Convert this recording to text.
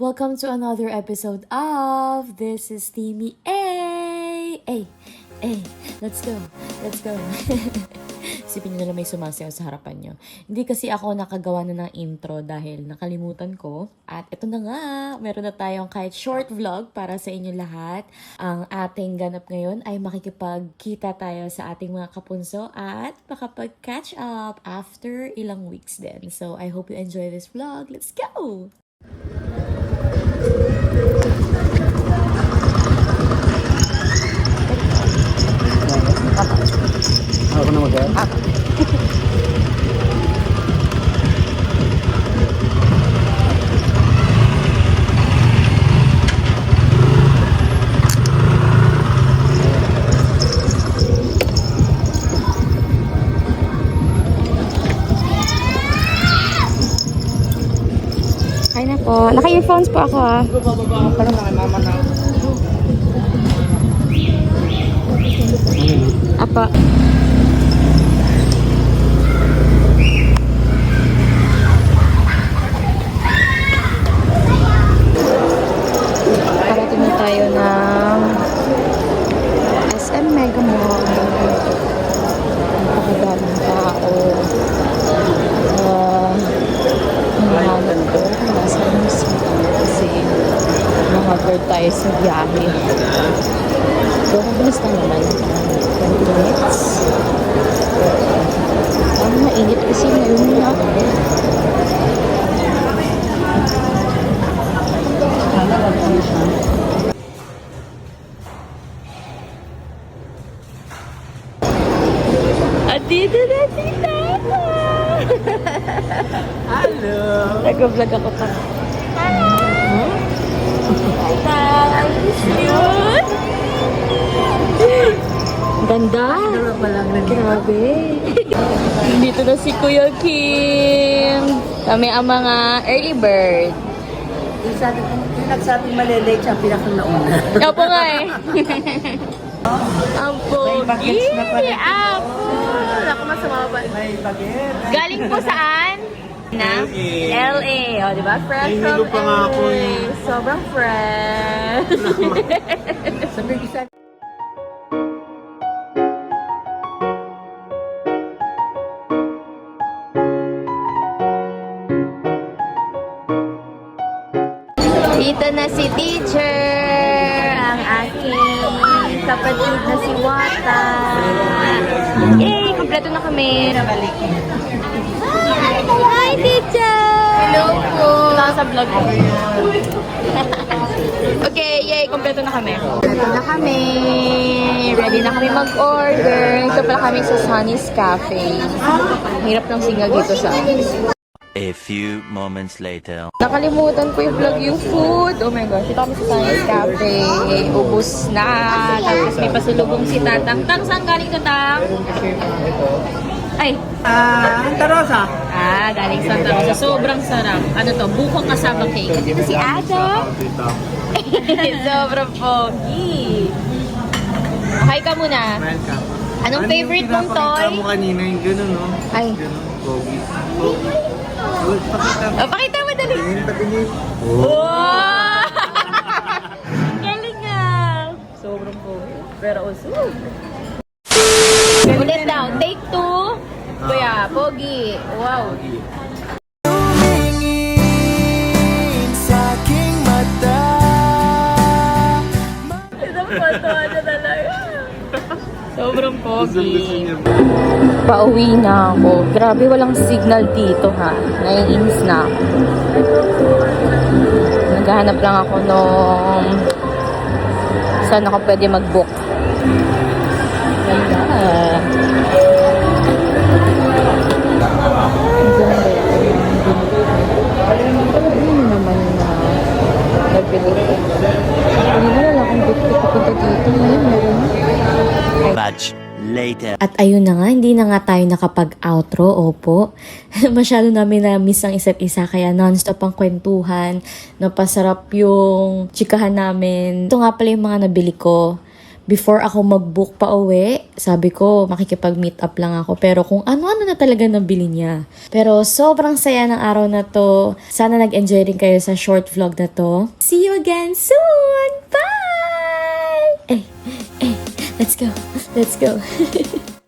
Welcome to another episode of This is Timmy A. Let's go. Isipin nyo na may sumasayaw sa harapan nyo. Hindi kasi ako nakagawa na ng intro dahil nakalimutan ko. At ito na nga, meron na tayong kahit short vlog para sa inyo lahat. Ang ating ganap ngayon ay makikipagkita tayo sa ating mga kapunso at makapag-catch up after ilang weeks din. So I hope you enjoy this vlog. Let's go! Ako na mag-air? Ay na po. Naka-earphones po ako ah. Parang nakimama na. Apa. Parating na tayo ng SM Mega Mall. Napakadaming tao. Hinahanap ko kung nasa musik kasi mga-bird tayo sa biyahe. So, mabilis lang naman. 20 minutes. Parang mainit kasi ngayon na. At dito na si Tata! Hello! Nag-vlog ako pa. Hello! Tata! I miss you! Ganda! Grabe! Dito na si Kuya Kim! Kami ang mga early bird. Yung nagsabing malilate siya, pinakang nauna. Opo nga eh. Ang pogi! bagets na pala. Apo! Naku, masama ba? May bagay. Galing po saan? Na? LA. O, diba? Fresh from Nahihilo pa nga ako LA. eh. Sobrang fresh. Sabi ko sa Dito na si teacher, ang aking kapatid na si Wata. Yay! Kompleto na kami. Hi, teacher! Hello po! Wala ka sa vlog ko. Okay, yay! Kompleto na kami. Kompleto na kami. Ready na kami mag-order. Ito pala kami sa Sunny's Cafe. Hirap ng signal dito sa A few moments later. Nakalimutan ko i-vlog yung food. Oh my gosh, ito kami sa Sunny's Cafe. Ubus na. Tapos may pasulubong si Tatang. Tang, saan galing ka, Tang? Ay. Santa Rosa. Galing Santa Rosa. Sobrang sarap. Ano to? Bukong kasama cake. Ito si Adam. Sobrang pogi. Hi ka muna. Welcome. Anong favorite mong toy? Ano mo kanina yung gano'n, no? Ay. Gano'n, pogi. Pakita mo. Oh, pakita mo dali. Tingin. Wow! Galing nga! Sobrang pogi. Pero usog. Ulit daw. Take 2. Kuya, pogi. Wow. Isang photo na talaga. Sobrang pogi. Pauwi na ako. Grabe, walang signal dito ha. Naiinis na ako. Naghahanap lang ako nung saan ako pwede mag-book. Ganda. Ano naman na nabili ko. Hindi na lang akong book ko papunta dito. Ngayon, meron na. Much later. At ayun na nga, hindi na nga tayo nakapag-outro, opo. Masyado namin na-miss ang isa't isa, kaya non-stop ang kwentuhan. Napasarap yung chikahan namin. Ito nga pala yung mga nabili ko. before ako mag-book pa uwi, sabi ko makikipag-meet up lang ako. Pero kung ano-ano na talaga nabili niya. Pero sobrang saya ng araw na to. Sana nag-enjoy rin kayo sa short vlog na to. See you again soon! Bye! Let's go. Let's go.